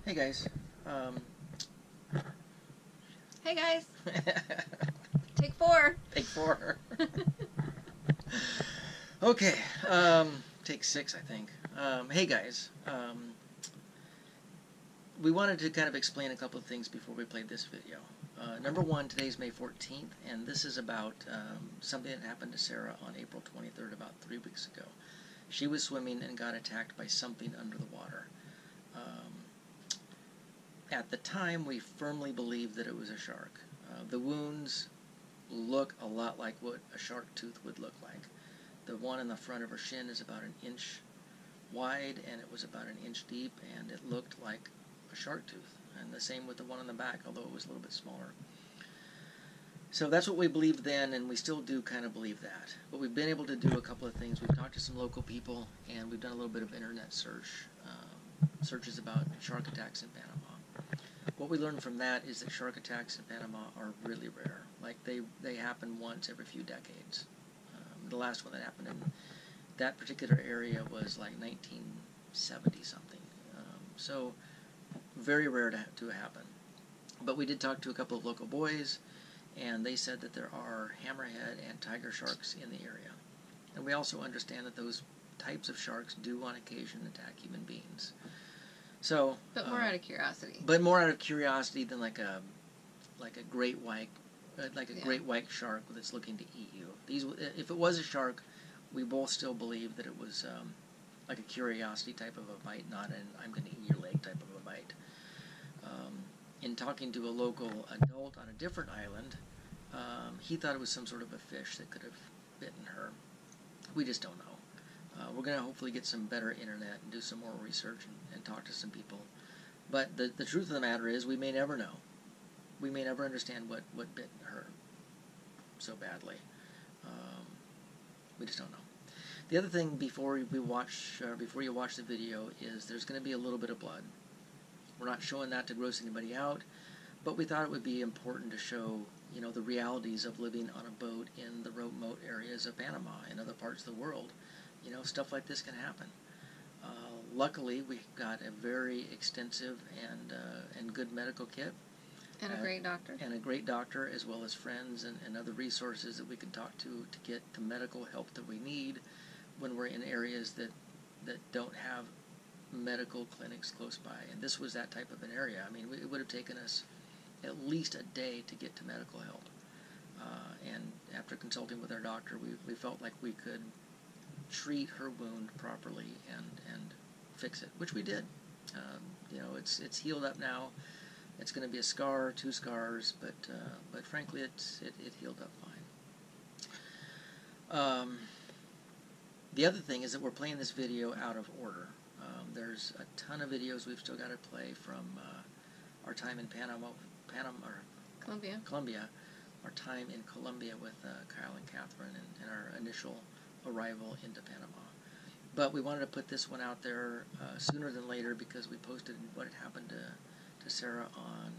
Hey guys. Hey guys, take 4. Take 4. Okay. Take 6, I think. Hey guys. We wanted to kind of explain a couple of things before we played this video. Number one, today's May 14th, and this is about something that happened to Sarah on April 23rd, about 3 weeks ago. She was swimming and got attacked by something under the water. At the time, we firmly believed that it was a shark. The wounds look a lot like what a shark tooth would look like. The one in the front of her shin is about an inch wide, and it was about an inch deep, and it looked like a shark tooth. And the same with the one on the back, although it was a little bit smaller. So that's what we believed then, and we still do kind of believe that. But we've been able to do a couple of things. We've talked to some local people, and we've done a little bit of internet searches about shark attacks in Panama. What we learned from that is that shark attacks in Panama are really rare. Like, they happen once every few decades. The last one that happened in that particular area was like 1970-something. So, very rare to happen. But we did talk to a couple of local boys, and they said that there are hammerhead and tiger sharks in the area. And we also understand that those types of sharks do on occasion attack human beings. So, But more out of curiosity. But more out of curiosity than like a great white, great white shark that's looking to eat you. If it was a shark, we both still believe that it was like a curiosity type of a bite, not an I'm going to eat your leg type of a bite. In talking to a local adult on a different island, he thought it was some sort of a fish that could have bitten her. We just don't know. We're going to hopefully get some better internet and do some more research and talk to some people. But the truth of the matter is we may never know. We may never understand what bit her so badly. We just don't know. The other thing before you watch the video is there's going to be a little bit of blood. We're not showing that to gross anybody out, but we thought it would be important to show, the realities of living on a boat in the remote areas of Panama and other parts of the world. Stuff like this can happen. Luckily, we got a very extensive and good medical kit. And a great doctor. And a great doctor, as well as friends and other resources that we can talk to get the medical help that we need when we're in areas that don't have medical clinics close by. And this was that type of an area. I mean, it would have taken us at least a day to get to medical help. And after consulting with our doctor, we felt like we could treat her wound properly and fix it, which we did. It's healed up now. It's going to be a scar, 2 scars, but frankly, it healed up fine. The other thing is that we're playing this video out of order. There's a ton of videos we've still got to play from our time in Colombia, our time in Colombia with Kyle and Catherine, and our initial arrival into Panama. But we wanted to put this one out there sooner than later because we posted what had happened to Sarah on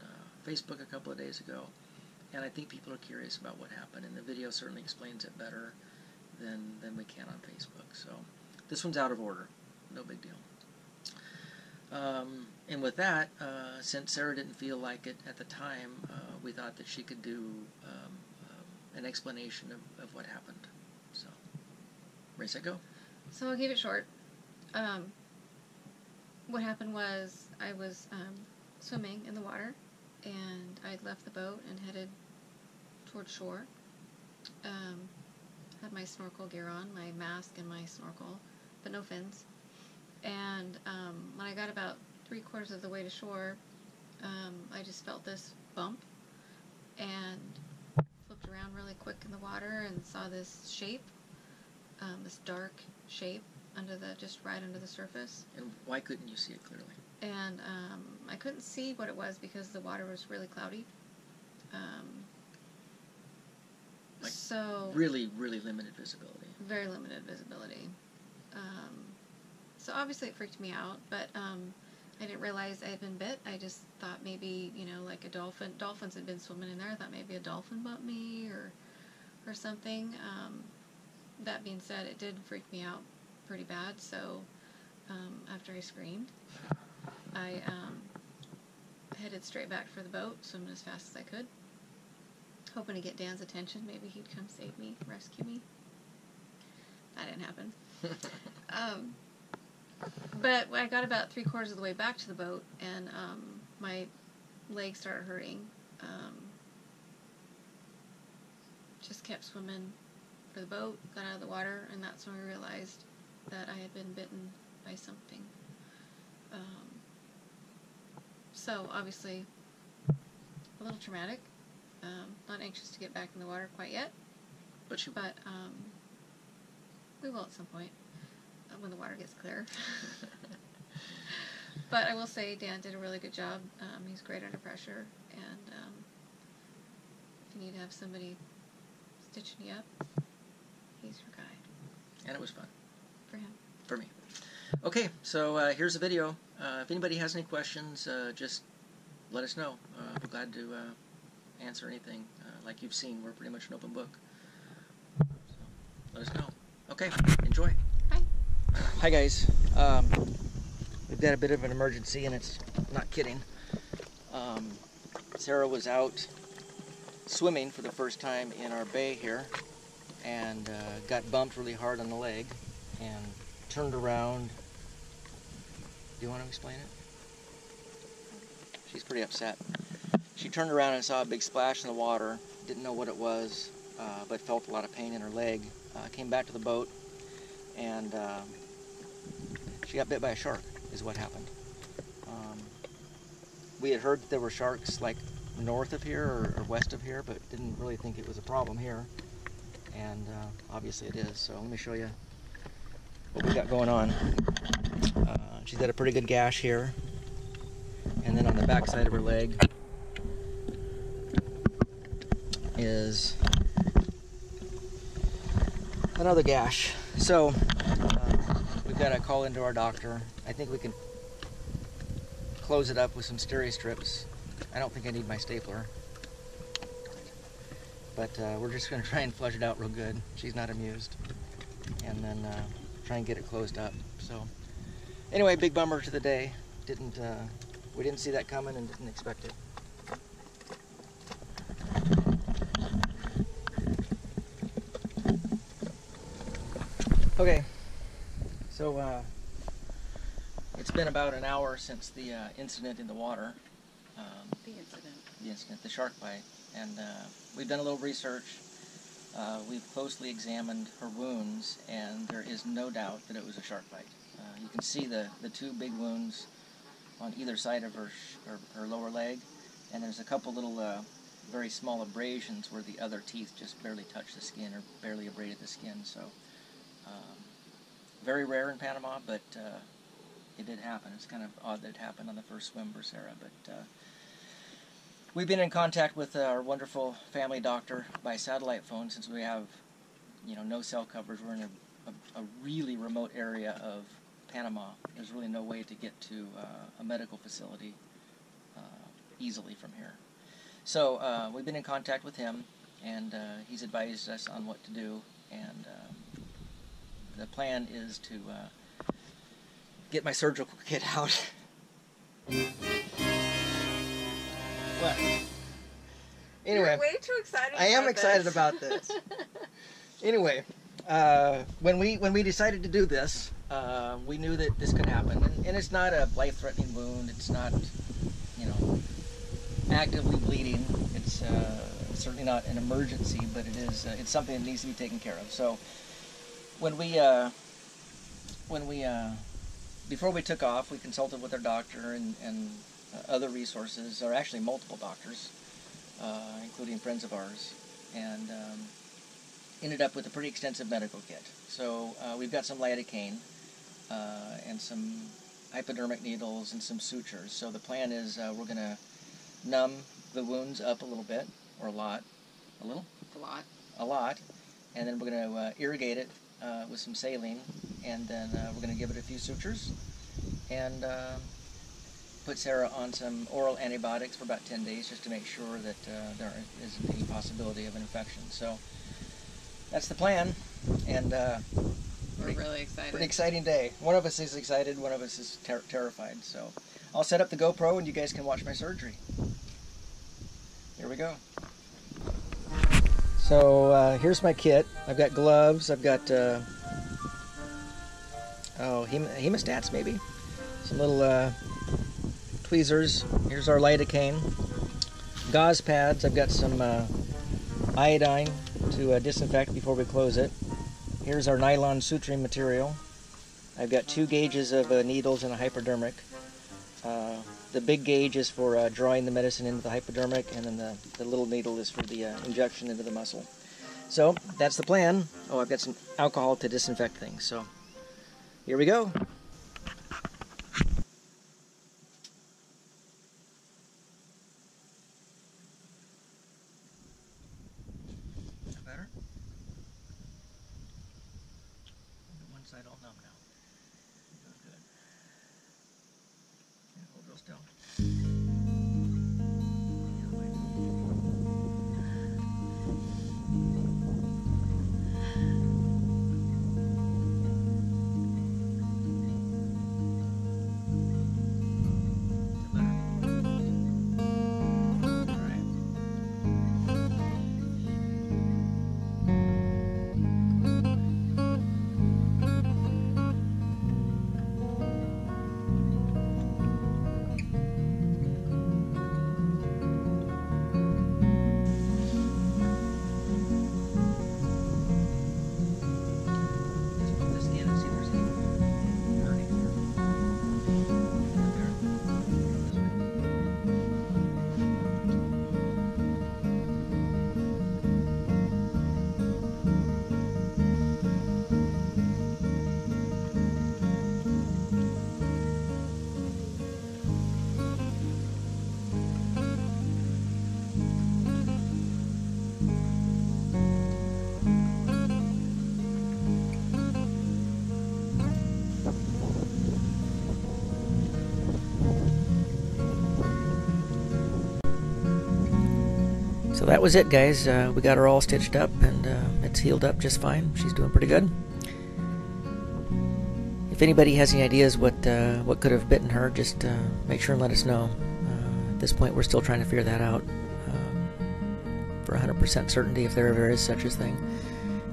Facebook a couple of days ago, and I think people are curious about what happened, and the video certainly explains it better than we can on Facebook. So this one's out of order. No big deal. And with that, since Sarah didn't feel like it at the time, we thought that she could do an explanation of what happened. So, ready, set, go. So I'll keep it short. What happened was I was swimming in the water, and I'd left the boat and headed toward shore. Had my snorkel gear on, my mask and my snorkel, but no fins. And when I got about 3/4 of the way to shore, I just felt this bump and flipped around really quick in the water and saw this shape, this dark shape just right under the surface. And why couldn't you see it clearly? And I couldn't see what it was because the water was really cloudy. So really, really limited visibility. Very limited visibility. So obviously it freaked me out, but I didn't realize I had been bit. I just thought maybe, like a dolphin. Dolphins had been swimming in there. I thought maybe a dolphin bumped me or something. That being said, it did freak me out pretty bad, so after I screamed, I headed straight back for the boat, swimming as fast as I could, hoping to get Dan's attention. Maybe he'd come save me, rescue me. That didn't happen. But I got about 3/4 of the way back to the boat, and my legs started hurting. Just kept swimming for the boat, got out of the water, and that's when I realized that I had been bitten by something. So obviously a little traumatic. Not anxious to get back in the water quite yet, but we will at some point when the water gets clear. But I will say Dan did a really good job. He's great under pressure, and if you need to have somebody stitching you up, he's your guy. And it was fun. For him. For me. Okay, so here's the video. If anybody has any questions, just let us know. We're glad to answer anything. Like you've seen, we're pretty much an open book. So let us know. Okay, enjoy. Bye. Hi guys. We've got a bit of an emergency, and it's not kidding. Sarah was out swimming for the first time in our bay here, and got bumped really hard on the leg, and turned around. Do you want to explain it? She's pretty upset. She turned around and saw a big splash in the water, didn't know what it was, but felt a lot of pain in her leg. Came back to the boat, and she got bit by a shark, is what happened. We had heard that there were sharks like north of here or west of here, but didn't really think it was a problem here. And obviously it is, so let me show you what we got going on. She's got a pretty good gash here, and then on the back side of her leg is another gash. So we've got to call into our doctor. I think we can close it up with some steri strips. I don't think I need my stapler, but we're just going to try and flush it out real good. She's not amused, and then try and get it closed up. So anyway, big bummer to the day. We didn't see that coming and didn't expect it. Okay, so it's been about an hour since the incident in the water. The incident, the shark bite, and we've done a little research. We've closely examined her wounds, and there is no doubt that it was a shark bite. You can see the two big wounds on either side of her lower leg, and there's a couple little very small abrasions where the other teeth just barely touched the skin or barely abraded the skin. So very rare in Panama, but it did happen. It's kind of odd that it happened on the first swim for Sarah, but we've been in contact with our wonderful family doctor by satellite phone since we have, no cell coverage. We're in a really remote area of Panama. There's really no way to get to a medical facility easily from here. So we've been in contact with him, and he's advised us on what to do, and the plan is to get my surgical kit out. What? Anyway, You're way too excited. I am excited about this. Anyway, when we decided to do this, we knew that this could happen, and it's not a life-threatening wound. It's not, actively bleeding. It's certainly not an emergency, but it is. It's something that needs to be taken care of. So when we before we took off, we consulted with our doctor and other resources, or actually multiple doctors, including friends of ours, and ended up with a pretty extensive medical kit. So we've got some lidocaine and some hypodermic needles and some sutures. So the plan is we're going to numb the wounds up a little bit, or a lot. A little? A lot. And then we're going to irrigate it with some saline, and then we're going to give it a few sutures, and put Sarah on some oral antibiotics for about 10 days just to make sure that there isn't any possibility of an infection. So that's the plan, and we're really excited. Pretty exciting day. One of us is excited, one of us is terrified. So I'll set up the GoPro and you guys can watch my surgery. Here we go. So here's my kit. I've got gloves. I've got hemostats maybe. Some little tweezers. Here's our lidocaine. Gauze pads. I've got some iodine to disinfect before we close it. Here's our nylon suturing material. I've got 2 gauges of needles and a hypodermic. The big gauge is for drawing the medicine into the hypodermic, and then the little needle is for the injection into the muscle. So that's the plan. Oh, I've got some alcohol to disinfect things. So here we go. Better? One side all numb now. Good. Yeah, hold real still. So that was it, guys. We got her all stitched up, and it's healed up just fine. She's doing pretty good. If anybody has any ideas what could have bitten her, just make sure and let us know. At this point, we're still trying to figure that out for 100% certainty, if there ever is such a thing.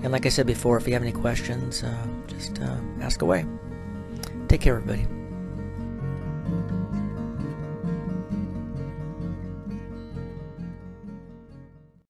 And like I said before, if you have any questions, just ask away. Take care, everybody.